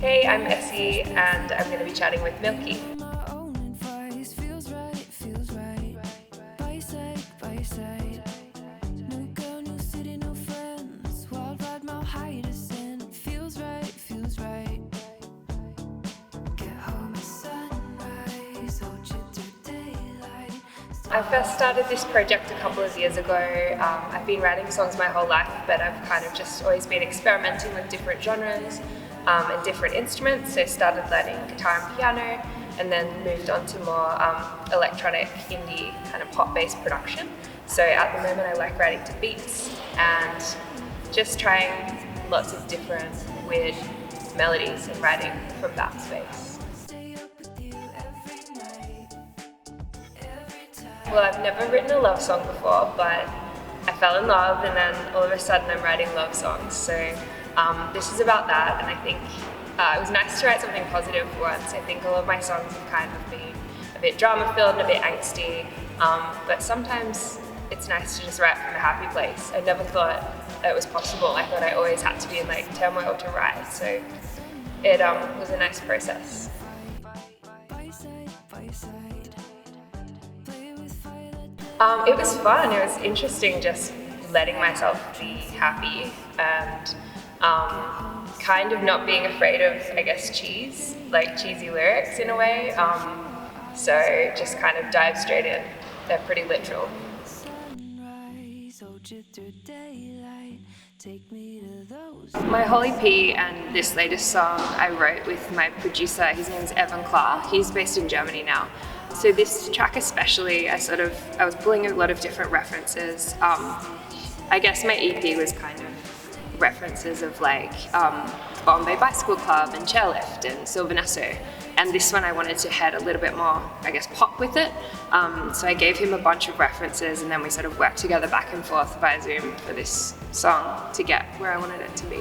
Hey, I'm Essie and I'm going to be chatting with Milky. I first started this project a couple of years ago. I've been writing songs my whole life, but I've kind of just always been experimenting with different genres and different instruments. So started learning guitar and piano, and then moved on to more electronic, indie, kind of pop-based production. So at the moment I like writing to beats and just trying lots of different weird melodies and writing from that space. Well, I've never written a love song before, but I fell in love and then all of a sudden I'm writing love songs. So this is about that, and I think it was nice to write something positive for once. I think all of my songs have kind of been a bit drama-filled and a bit angsty, but sometimes it's nice to just write from a happy place. I never thought it was possible. I thought I always had to be in like turmoil to write, so it was a nice process. It was fun. It was interesting just letting myself be happy and kind of not being afraid of, I guess, cheesy lyrics in a way. So just kind of dive straight in. They're pretty literal. My whole EP and this latest song I wrote with my producer. His name's Evan Clark. He's based in Germany now. So this track especially, I was pulling a lot of different references. I guess my EP was kind of references of like Bombay Bicycle Club and Chairlift and Sylvanesso. And this one I wanted to head a little bit more, I guess, pop with it. So I gave him a bunch of references and then we sort of worked together back and forth via Zoom for this song to get where I wanted it to be.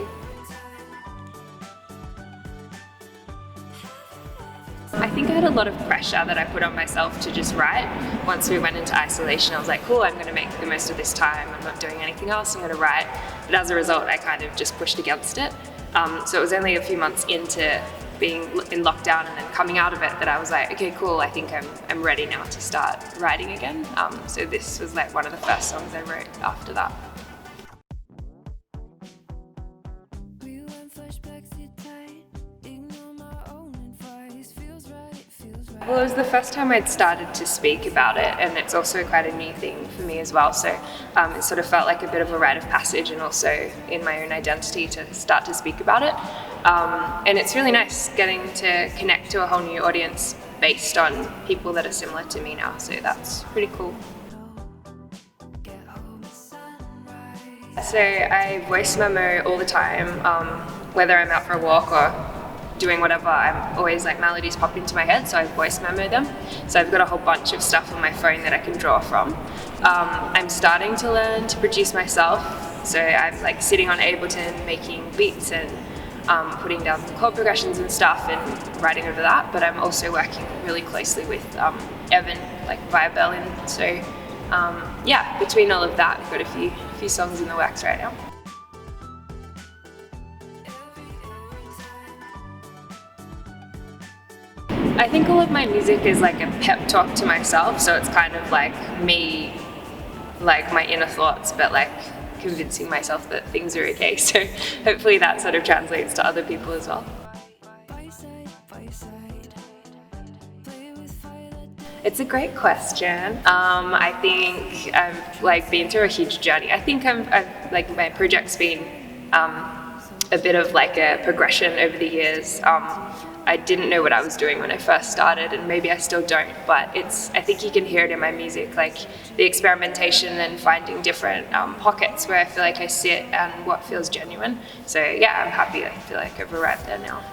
I think I had a lot of pressure that I put on myself to just write. Once we went into isolation, I was like, cool, I'm going to make the most of this time. I'm not doing anything else, I'm going to write. But as a result, I kind of just pushed against it. So it was only a few months into being in lockdown and then coming out of it that I was like, okay, cool, I think I'm ready now to start writing again. So this was like one of the first songs I wrote after that. Well, it was the first time I'd started to speak about it, and it's also quite a new thing for me as well. So it sort of felt like a bit of a rite of passage and also in my own identity to start to speak about it. And it's really nice getting to connect to a whole new audience based on people that are similar to me now. So that's pretty cool. So I voice memo all the time, whether I'm out for a walk or doing whatever. I'm always like melodies pop into my head, so I voice memo them. So I've got a whole bunch of stuff on my phone that I can draw from. I'm starting to learn to produce myself, so I'm like sitting on Ableton making beats and putting down some chord progressions and stuff and writing over that, but I'm also working really closely with Evan, like via Berlin. So yeah, between all of that, I've got a few songs in the works right now. I think all of my music is like a pep talk to myself, so it's kind of like me, like my inner thoughts, but like convincing myself that things are okay. So hopefully that sort of translates to other people as well. It's a great question. I think I've like been through a huge journey. I think I've like my project's been a bit of like a progression over the years. I didn't know what I was doing when I first started, and maybe I still don't, but I think you can hear it in my music, like the experimentation and finding different pockets where I feel like I sit and what feels genuine. So yeah, I'm happy. I feel like I've arrived there now.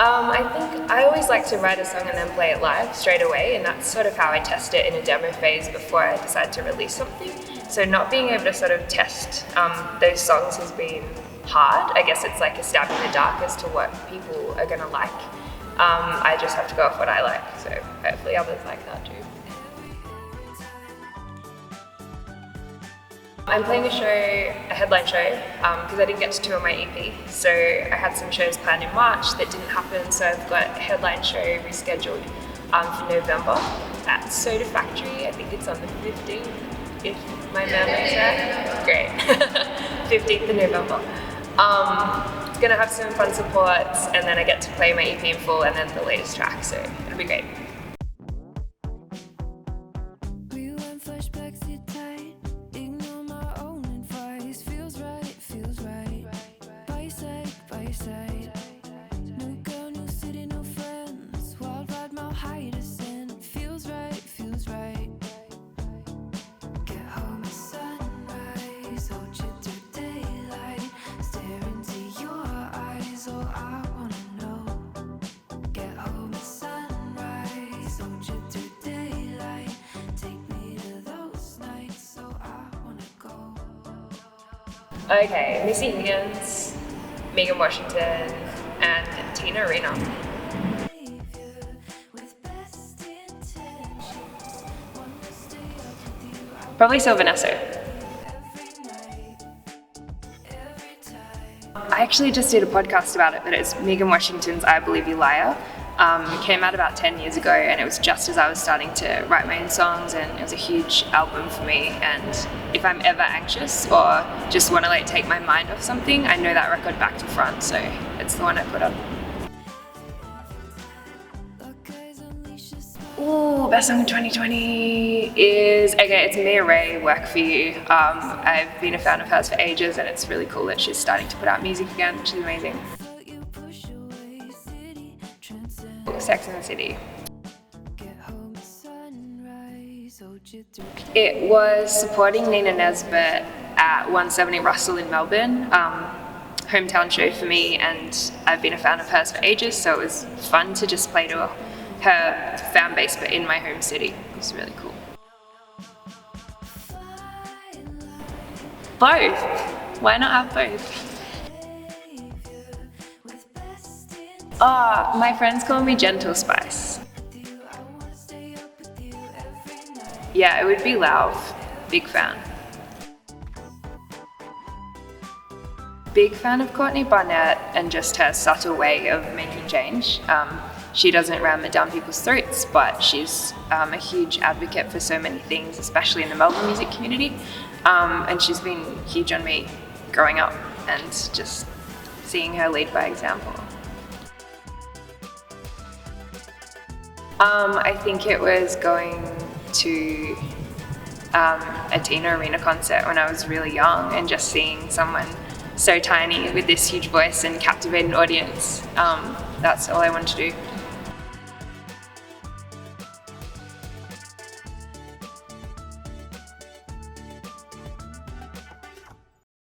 I think I always like to write a song and then play it live straight away, and that's sort of how I test it in a demo phase before I decide to release something. So not being able to sort of test those songs has been hard. I guess it's like a stab in the dark as to what people are going to like. I just have to go off what I like, so hopefully others like that too. I'm playing a headline show, because I didn't get to tour my EP. So I had some shows planned in March that didn't happen, so I've got a headline show rescheduled for November at Soda Factory. I think it's on the 15th, if my memory's right. Great. 15th of November. It's gonna have some fun supports, and then I get to play my EP in full and then the latest track, so it'll be great. Okay, Missy Higgins, Megan Washington, and Tina Arena. Probably Sylvanesso. I actually just did a podcast about it, but it's Megan Washington's I Believe You Liar. It came out about 10 years ago, and it was just as I was starting to write my own songs, and it was a huge album for me. And if I'm ever anxious or just want to take my mind off something, I know that record back to front, so it's the one I put on. Ooh, best song of 2020 is, okay, it's Mia Ray, Work For You. I've been a fan of hers for ages, and it's really cool that she's starting to put out music again, which is amazing. Sex and the City. It was supporting Nina Nesbitt at 170 Russell in Melbourne, hometown show for me, and I've been a fan of hers for ages, so it was fun to just play to her fan base but in my home city. It was really cool. Both! Why not have both? Oh, my friends call me Gentle Spice. Yeah, it would be Lauv. Big fan. Big fan of Courtney Barnett and just her subtle way of making change. She doesn't ram it down people's throats, but she's a huge advocate for so many things, especially in the Melbourne music community. And she's been huge on me growing up and just seeing her lead by example. I think it was going to a Tina Arena concert when I was really young and just seeing someone so tiny with this huge voice and captivate an audience. That's all I wanted to do.